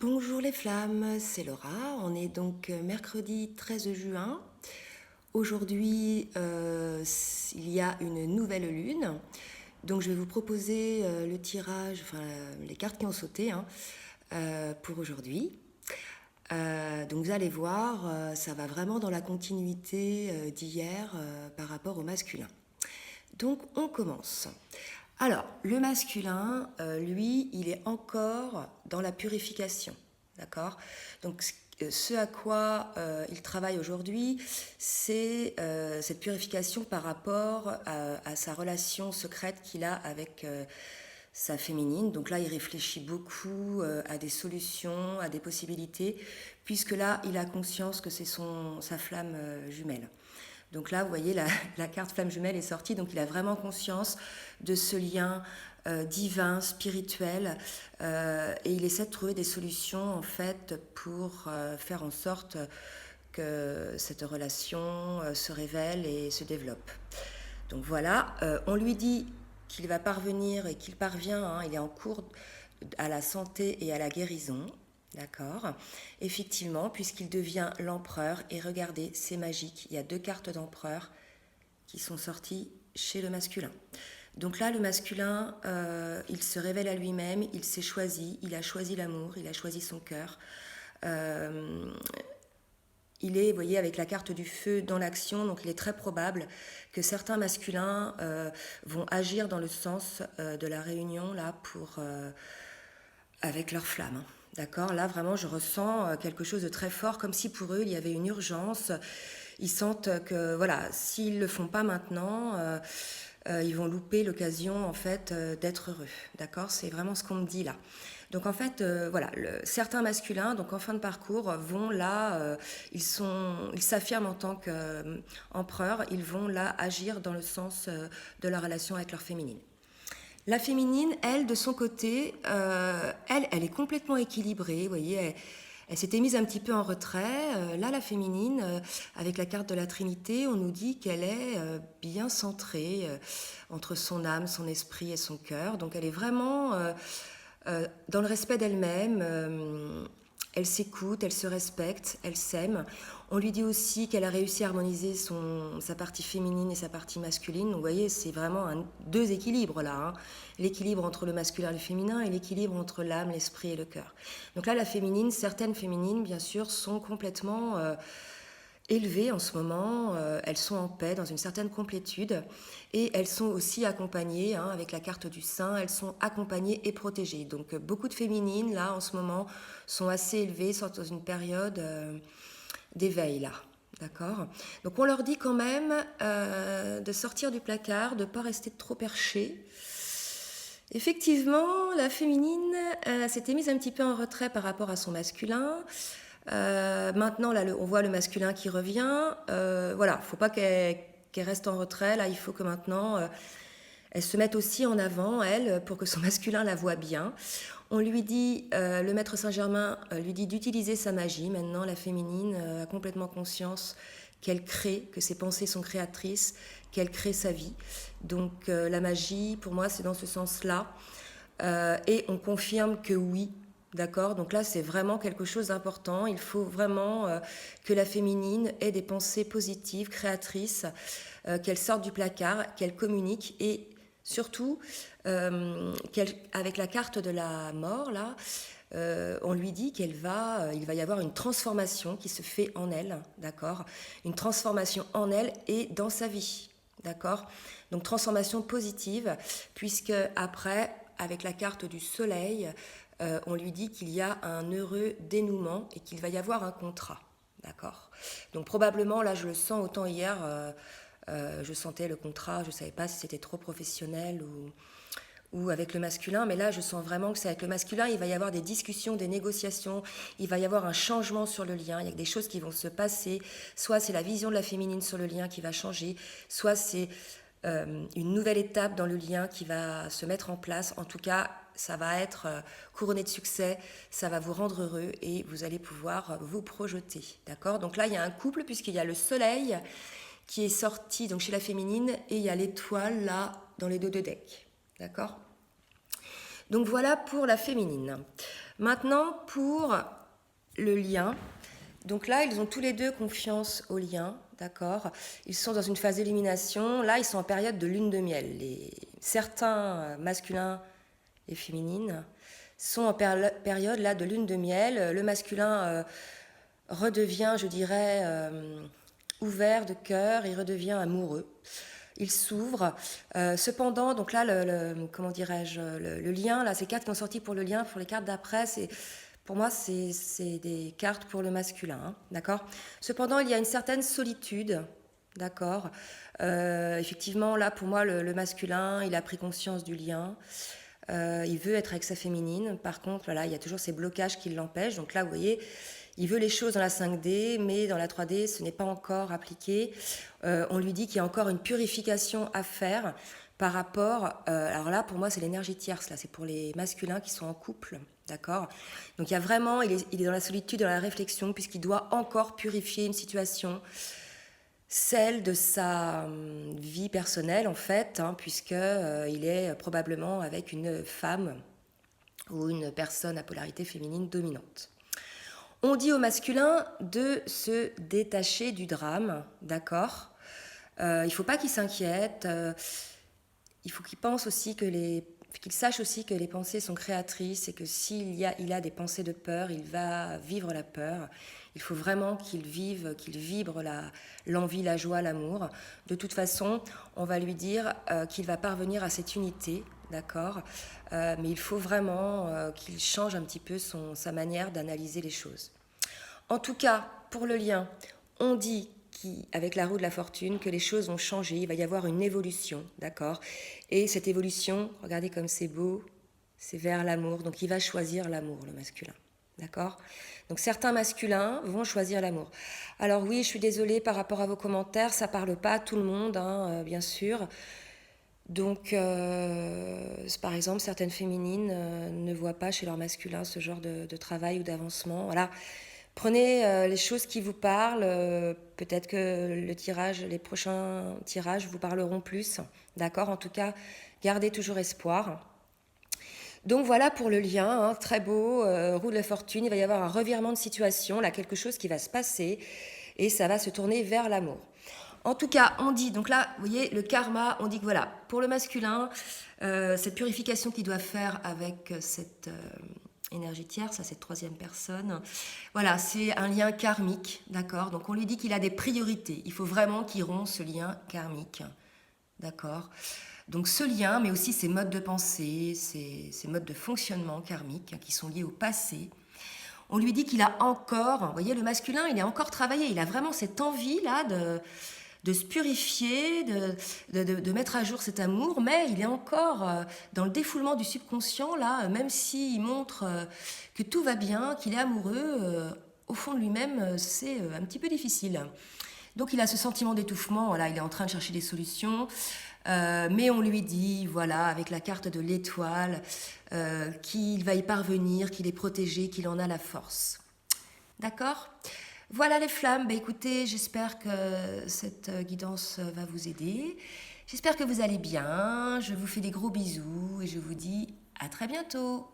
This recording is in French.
Bonjour les flammes, c'est Laura. On est donc mercredi 13 juin. Aujourd'hui, il y a une nouvelle lune. Donc je vais vous proposer le tirage, enfin les cartes qui ont sauté pour aujourd'hui. Donc vous allez voir, ça va vraiment dans la continuité d'hier par rapport au masculin. Donc on commence. Alors, le masculin, lui, il est encore dans la purification, d'accord? Donc, ce à quoi il travaille aujourd'hui, c'est cette purification par rapport à sa relation secrète qu'il a avec sa féminine. Donc là, il réfléchit beaucoup à des solutions, à des possibilités, puisque là, il a conscience que c'est sa flamme jumelle. Donc là, vous voyez, la carte flamme jumelle est sortie, donc il a vraiment conscience de ce lien divin, spirituel, et il essaie de trouver des solutions en fait pour faire en sorte que cette relation se révèle et se développe. Donc voilà, on lui dit qu'il va parvenir et qu'il parvient, il est en cours à la santé et à la guérison. D'accord. Effectivement, puisqu'il devient l'empereur, et regardez, c'est magique, il y a 2 cartes d'empereur qui sont sorties chez le masculin. Donc là, le masculin, il se révèle à lui-même, il s'est choisi, il a choisi l'amour, il a choisi son cœur. Il est, vous voyez, avec la carte du feu dans l'action, donc il est très probable que certains masculins vont agir dans le sens de la réunion là avec leur flamme. D'accord. Là, vraiment, je ressens quelque chose de très fort, comme si pour eux, il y avait une urgence. Ils sentent que, voilà, s'ils ne le font pas maintenant, ils vont louper l'occasion, en fait, d'être heureux. D'accord. C'est vraiment ce qu'on me dit là. Donc, en fait, voilà, certains masculins, donc en fin de parcours, vont là, ils s'affirment en tant qu'empereurs, ils vont là agir dans le sens de leur relation avec leur féminine. La féminine, elle, de son côté, elle est complètement équilibrée. Vous voyez, elle s'était mise un petit peu en retrait. Là, la féminine, avec la carte de la Trinité, on nous dit qu'elle est bien centrée entre son âme, son esprit et son cœur. Donc, elle est vraiment dans le respect d'elle-même. Elle s'écoute, elle se respecte, elle s'aime. On lui dit aussi qu'elle a réussi à harmoniser sa partie féminine et sa partie masculine. Donc, vous voyez, c'est vraiment deux équilibres là. L'équilibre entre le masculin et le féminin et l'équilibre entre l'âme, l'esprit et le cœur. Donc là, la féminine, certaines féminines, bien sûr, sont complètement élevées en ce moment. Elles sont en paix, dans une certaine complétude. Et elles sont aussi accompagnées, avec la carte du Saint, elles sont accompagnées et protégées. Donc beaucoup de féminines, là, en ce moment, sont assez élevées, sont dans une période d'éveil, là. D'accord. Donc on leur dit quand même de sortir du placard, de ne pas rester trop perché. Effectivement, la féminine s'était mise un petit peu en retrait par rapport à son masculin. Maintenant, là, on voit le masculin qui revient. Voilà, faut pas qu'elle reste en retrait. Là, il faut que maintenant, elle se mette aussi en avant, elle, pour que son masculin la voie bien. On lui dit, le maître Saint-Germain lui dit d'utiliser sa magie. Maintenant, la féminine a complètement conscience qu'elle crée, que ses pensées sont créatrices, qu'elle crée sa vie. Donc la magie, pour moi, c'est dans ce sens-là. Et on confirme que oui, d'accord. Donc là, c'est vraiment quelque chose d'important. Il faut vraiment que la féminine ait des pensées positives, créatrices, qu'elle sorte du placard, qu'elle communique et surtout, avec la carte de la mort, là, on lui dit il va y avoir une transformation qui se fait en elle, d'accord. Une transformation en elle et dans sa vie, d'accord. Donc transformation positive, puisque après, avec la carte du soleil, on lui dit qu'il y a un heureux dénouement et qu'il va y avoir un contrat, d'accord. Donc probablement, là, je le sens autant hier. Je sentais le contrat, je ne savais pas si c'était trop professionnel ou avec le masculin, mais là je sens vraiment que c'est avec le masculin, il va y avoir des discussions, des négociations, il va y avoir un changement sur le lien, il y a des choses qui vont se passer, soit c'est la vision de la féminine sur le lien qui va changer, soit c'est une nouvelle étape dans le lien qui va se mettre en place. En tout cas, ça va être couronné de succès, ça va vous rendre heureux et vous allez pouvoir vous projeter, d'accord. Donc là, il y a un couple puisqu'il y a le soleil qui est sorti donc chez la féminine et il y a l'étoile là dans les dos de deck, d'accord. Donc voilà pour la féminine. Maintenant pour le lien. Donc là, ils ont tous les deux confiance au lien, d'accord. Ils sont dans une phase d'élimination. Là, ils sont en période de lune de miel. Certains masculins et féminines sont en période là de lune de miel. Le masculin redevient, je dirais, ouvert de cœur, il redevient amoureux. Il s'ouvre. Cependant, donc là, comment dirais-je, le lien, là, ces cartes qui ont sorti pour le lien, pour les cartes d'après, pour moi, c'est des cartes pour le masculin, hein, d'accord. Cependant, il y a une certaine solitude, d'accord. Effectivement, là, pour moi, le masculin, il a pris conscience du lien. Il veut être avec sa féminine. Par contre, voilà, il y a toujours ces blocages qui l'empêchent. Donc là, vous voyez, il veut les choses dans la 5D, mais dans la 3D, ce n'est pas encore appliqué. On lui dit qu'il y a encore une purification à faire par rapport... alors là, pour moi, c'est l'énergie tierce. Là, c'est pour les masculins qui sont en couple. D'accord. Donc il y a vraiment... Il est dans la solitude, dans la réflexion, puisqu'il doit encore purifier une situation, celle de sa vie personnelle, en fait, hein, puisqu'il est probablement avec une femme ou une personne à polarité féminine dominante. On dit au masculin de se détacher du drame, d'accord. Il ne faut pas qu'il s'inquiète. Il faut qu'il pense aussi qu'il sache aussi que les pensées sont créatrices et que s'il a des pensées de peur, il va vivre la peur. Il faut vraiment qu'il vibre l'envie, la joie, l'amour. De toute façon, on va lui dire qu'il va parvenir à cette unité, d'accord. Mais il faut vraiment qu'il change un petit peu sa manière d'analyser les choses. En tout cas, pour le lien, on dit avec la roue de la fortune que les choses vont changer, il va y avoir une évolution, d'accord. Et cette évolution, regardez comme c'est beau, c'est vers l'amour. Donc il va choisir l'amour, le masculin, d'accord. Donc certains masculins vont choisir l'amour. Alors oui, je suis désolée par rapport à vos commentaires, ça parle pas à tout le monde, hein, bien sûr. Donc, par exemple, certaines féminines ne voient pas chez leur masculin ce genre de travail ou d'avancement. Voilà. Prenez les choses qui vous parlent. Peut-être que les prochains tirages vous parleront plus. D'accord. En tout cas, gardez toujours espoir. Donc voilà pour le lien, hein, très beau, roue de la fortune. Il va y avoir un revirement de situation, là, quelque chose qui va se passer et ça va se tourner vers l'amour. En tout cas, on dit, donc là, vous voyez, le karma, on dit que voilà, pour le masculin, cette purification qu'il doit faire avec cette énergie tierce, cette troisième personne, voilà, c'est un lien karmique, d'accord. Donc on lui dit qu'il a des priorités. Il faut vraiment qu'il rompt ce lien karmique, d'accord. Donc ce lien, mais aussi ses modes de pensée, ses modes de fonctionnement karmiques qui sont liés au passé. On lui dit qu'il a encore, vous voyez, le masculin, il est encore travaillé. Il a vraiment cette envie-là de se purifier, de mettre à jour cet amour, mais il est encore dans le défoulement du subconscient, là, même s'il montre que tout va bien, qu'il est amoureux, au fond de lui-même, c'est un petit peu difficile. Donc il a ce sentiment d'étouffement, voilà, il est en train de chercher des solutions, mais on lui dit, voilà, avec la carte de l'étoile, qu'il va y parvenir, qu'il est protégé, qu'il en a la force. D'accord ? Voilà les flammes, écoutez, j'espère que cette guidance va vous aider. J'espère que vous allez bien, je vous fais des gros bisous et je vous dis à très bientôt.